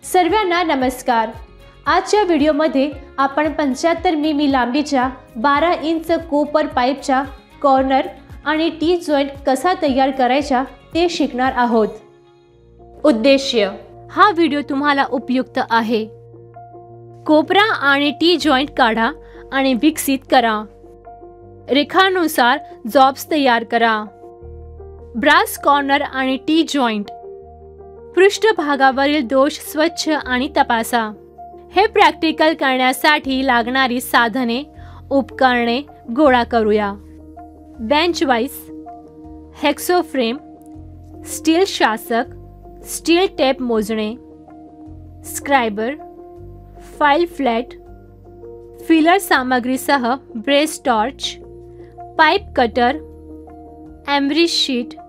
सर्वांना नमस्कार। आजच्या व्हिडिओमध्ये आपण 75 मिमी लांबीच्या 12 इंच कोपर पाईपच्या कॉर्नर आणि टी जॉइंट कसा तयार करायचा ते शिकणार आहोत। उद्देश्य, हा व्हिडिओ तुम्हाला उपयुक्त आहे। कोपरा आणि टी जॉइंट काढा आणि विकसित करा। रेखानुसार जॉब्स तयार करा। ब्रास कॉर्नर आणि टी जॉइंट, पृष्ठभागावरील दोष स्वच्छ आणि तपासा। हे प्रॅक्टिकल करण्यासाठी लागणारी साधने, उपकरणे गोळा करूया। Bench wise, hexo frame, steel शासक, स्टील टेप मोजणे, स्क्रायबर, फाइल फ्लॅट, फिलर सामग्रीसह brace torch, pipe cutter, emery sheet,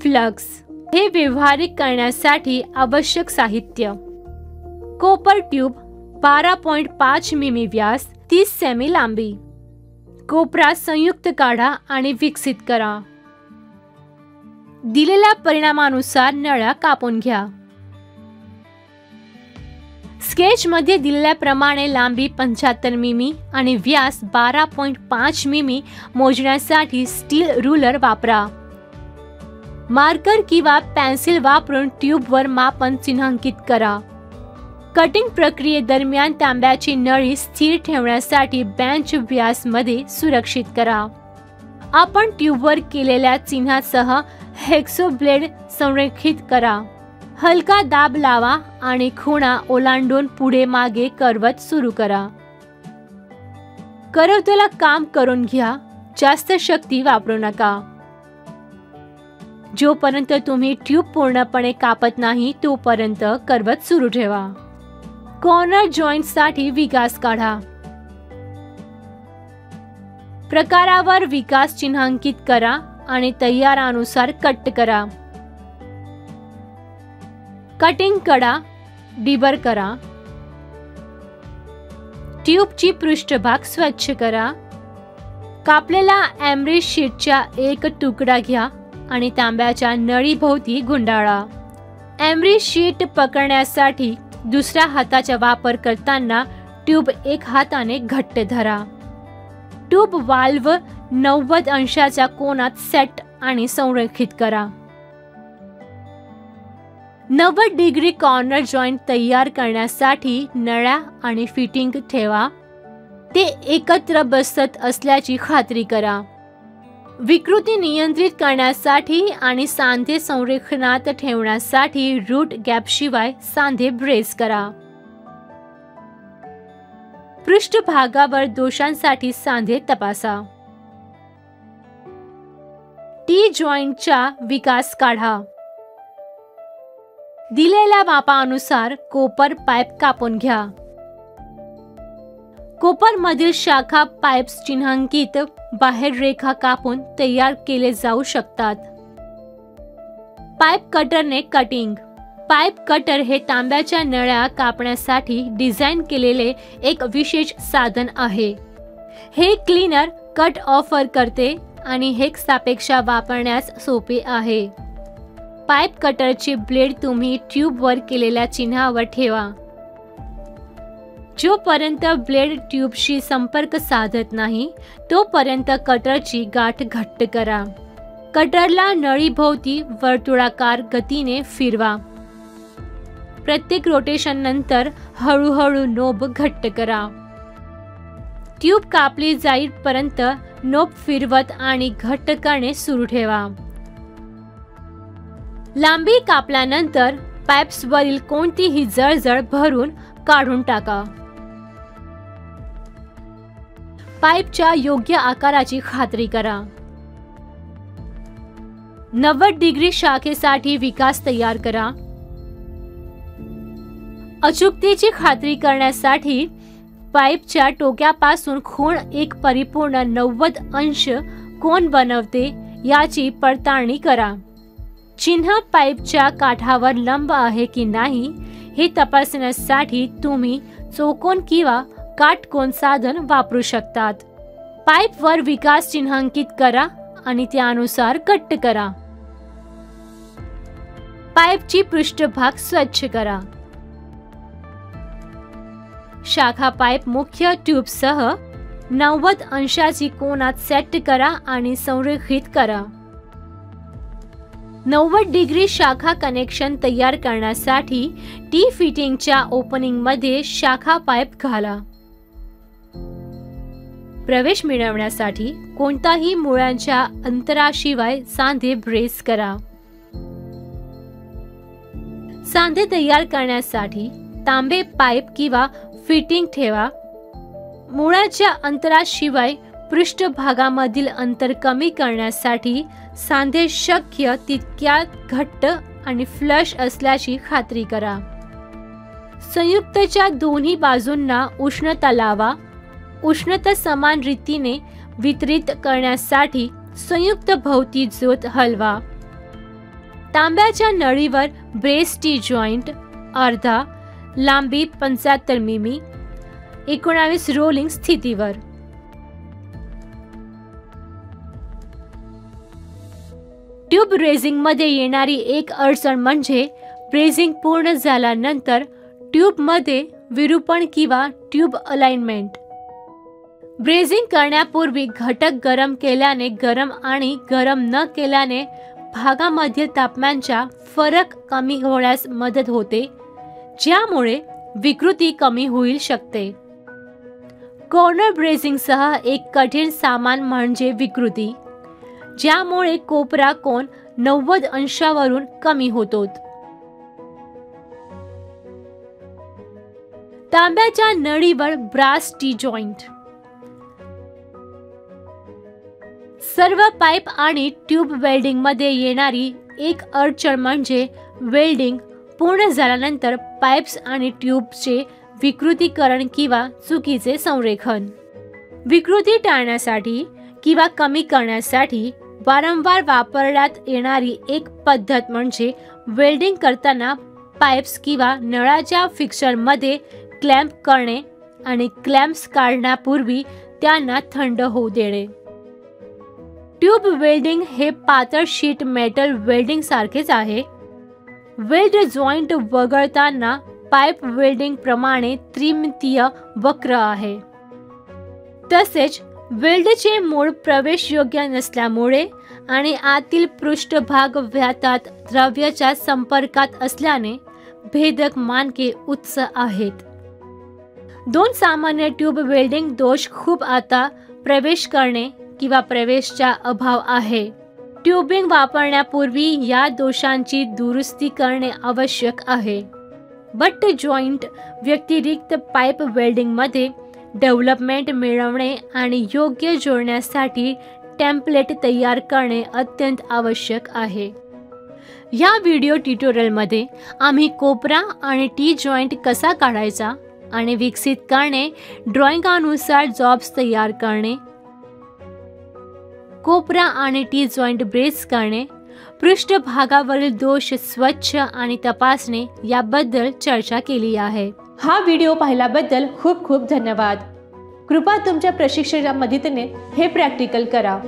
flux. हे व्यवहारिक करण्यासाठी आवश्यक साहित्य: कोपर ट्यूब 12.5 मिमी व्यास, 30 सेमी लांबी। कोपरा संयुक्त काढा आणि विकसित करा। दिलेल्या परिणामानुसार नळ्या कापून घ्या। स्केच मध्ये दिलेल्याप्रमाणे लांबी 75 मिमी आणि व्यास 12.5 मिमी मोजण्यासाठी स्टील रूलर वापरा। मार्कर किंवा पेन्सिल वापरून ट्यूबवर मापन चिन्हांकित करा। कटिंग प्रक्रियेदरम्यान तांब्याची नळी स्थिर ठेवण्यासाठी बेंच व्यासमध्ये सुरक्षित करा। आपण ट्यूबवर केलेल्या चिन्हासह हेक्सो ब्लेड संरेखित करा। हलका दाब लावा आणि खुणा ओलांडून पुढे मागे करवत सुरू करा। करवताना काम करून घ्या, जास्त शक्ती वापरू नका। जोपर्यंत तुम्ही ट्यूब पूर्णपणे कापत नाही तोपर्यंत करवत सुरू ठेवा। कॉर्नर जॉइंट साठी विकास काढा। प्रकारावर विकास चिन्हांकित करा आणि तयारानुसार कट करा। कटिंग कडा डिबर करा। ट्यूबची पृष्ठभाग स्वच्छ करा। कापलेला एमरी शीटचा एक तुकडा घ्या आणि तांब्याच्या नळीभोवती गुंडाळा। एमरी शीट पकडण्यासाठी दुसऱ्या हाताचा वापर करताना ट्यूब एक हाताने घट्ट धरा। ट्यूब वाल्व 90 अंशाच्या कोनात सेट आणि संरेखित करा। 90 डिग्री कॉर्नर जॉइंट तयार करण्यासाठी नळ्या आणि फिटिंग ठेवा। ते एकत्र बसत असल्याची खात्री करा। विकृती नियंत्रित करण्यासाठी आणि सांधे संरेखनात ठेवण्यासाठी रूट गॅप शिवाय सांधे ब्रेस करा। पृष्ठभागावर दोषांसाठी सांधे तपासा। टी जॉइंटचा विकास काढा। दिलेल्या मापानुसार कोपर पाईप कापून घ्या। कोपर मधील शाखा पाईप्स चिन्हांकित बाहेर रेखा कापून तयार केले जाऊ शकतात। पाईप कटरने कटिंग। पाईप कटर हे तांब्याच्या नळ्या कापण्यासाठी डिझाइन केलेले एक विशेष साधन आहे। हे क्लीनर कट ऑफर करते आणि हे सापेक्षा वापरण्यास सोपे आहे। पाईप कटरची ब्लेड तुम्ही ट्यूबवर केलेल्या चिन्हावर ठेवा। जोपर्यंत ब्लेड ट्यूबशी संपर्क साधत नाही तोपर्यंत कटरची गाठ घट्ट करा। कटरला नळीभोवती वर्तुळाकार गतीने फिरवा। प्रत्येक रोटेशन नंतर हळूहळू नोब घट्ट करा। ट्यूब कापली जाईपर्यंत नोब फिरवत आणि घट्ट करणे सुरू ठेवा। लांबी कापल्यानंतर पाईप्सवरील कोणतीही जळजळ भरून काढून टाका। पाईपच्या योग्य आकाराची खात्री करा। 90 डिग्री शाखेसाठी विकास तयार करा। अचूकतेची खात्री करण्यासाठी पाईपच्या टोक्यापासून खूण एक परिपूर्ण 90 अंश कोन बनवते याची पडताळणी करा। चिन्ह पाईपच्या काठावर लंब आहे की नाही हे तपासण्यासाठी तुम्ही चौकोन किंवा काटकोन साधन वापरू शकतात। पाईपवर विकास चिन्हांकित करा आणि त्यानुसार कट करा। पाईपची पृष्ठभाग स्वच्छ करा। शाखा पाईप मुख्य ट्यूबसह 90 अंशाची कोनात सेट करा आणि संरेखित करा. 90 डिग्री शाखा कनेक्शन तयार करण्यासाठी टी फिटिंगच्या ओपनिंगमध्ये शाखा पाईप घाला. प्रवेश मिळवण्यासाठी कोणताही मुळांच्या अंतराशिवाय सांधे ब्रेस करा. सांधे तयार करण्यासाठी तांबे पाईप किंवा फिटिंग ठेवा. मुळाच्या अंतराशिवाय पृष्ठभागामधील अंतर कमी करण्यासाठी सांधे शक्य तितक्या घट्ट आणि फ्लश असल्याची खात्री करा. संयुक्तच्या दोन्ही बाजूंना उष्णता लावा. उष्णता समान रीतीने वितरित करण्यासाठी संयुक्त भोवती ज्योत हलवा. तांब्याच्या नळीवर ब्रेस टी जॉइंट अर्धा, लांबी 75 मिमी, 19 रोलिंग स्थितीवर. ट्यूब ब्रेझिंग मध्ये येणारी एक अडचण म्हणजे ब्रेझिंग पूर्ण झाल्यानंतर ट्यूब मध्ये विरूपण किंवा ट्यूब अलाइनमेंट. ब्रेझिंग करण्यापूर्वी घटक गरम केल्याने गरम आणि गरम न केल्याने भागामधील तापमानाचा फरक कमी होण्यास मदत होते, ज्यामुळे विकृती कमी होऊ शकते. कॉर्नर ब्रेझिंगसह एक कठीण सामान म्हणजे विकृती, ज्यामुळे कोपरा कोन 90 अंशावरून कमी होतो. तांब्याच्या नळीवर ब्रास टी जॉइंट. सर्व पाईप आणि ट्यूब वेल्डिंग मध्ये येणारी एक अडचण म्हणजे वेल्डिंग पूर्ण झाल्यानंतर पाईप्स आणि ट्यूबचे विकृतीकरण किंवा चुकीचे संरेखन. विकृती टाळण्यासाठी किंवा कमी करण्यासाठी वारंवार वापरण्यात येणारी एक पद्धत म्हणजे वेल्डिंग करताना पाईप्स किंवा नळाच्या फिक्सरमध्ये क्लॅम्प करणे आणि क्लॅम्प्स काढण्यापूर्वी त्यांना थंड होऊ देणे. ट्यूब वेल्डिंग हे पातळ शीट मेटल वेल्डिंग सारखेच आहे. वेल्ड जॉइंट वगळताना पाईप वेल्डिंग प्रमाणे त्रिमितीय वक्र आहे. तसेच वेल्डचे मूळ प्रवेशयोग्य नसल्यामुळे आणि आतील पृष्ठभाग व्यातात द्रव्याच्या संपर्कात असल्याने भेदक मानके उच्च आहेत. दोन सामान्य ट्यूब वेल्डिंग दोष खूप आता प्रवेश करणे किंवा प्रवेशचा अभाव आहे. ट्यूबिंग वापरण्यापूर्वी या दोषांची दुरुस्ती करणे आवश्यक आहे. बट जॉइंट व्यतिरिक्त पाईप वेल्डिंग मध्ये डेव्हलपमेंट मिळवणे आणि योग्य जोडण्यासाठी टेम्पलेट तयार करणे अत्यंत आवश्यक आहे. या व्हिडिओ ट्युटोरियलमध्ये आम्ही कोपरा आणि टी जॉइंट कसा काढायचा आणि विकसित करणे, ड्रॉइंगानुसार जॉब्स तयार करणे, कोपरा आणि टी जॉइंट ब्रेस करणे, पृष्ठभागावरील दोष स्वच्छ आणि तपासणे याबद्दल चर्चा केली आहे. हा व्हिडिओ पाहिल्याबद्दल खूप खूप धन्यवाद. कृपया तुमच्या प्रशिक्षकाच्या मदतीने हे प्रॅक्टिकल करा.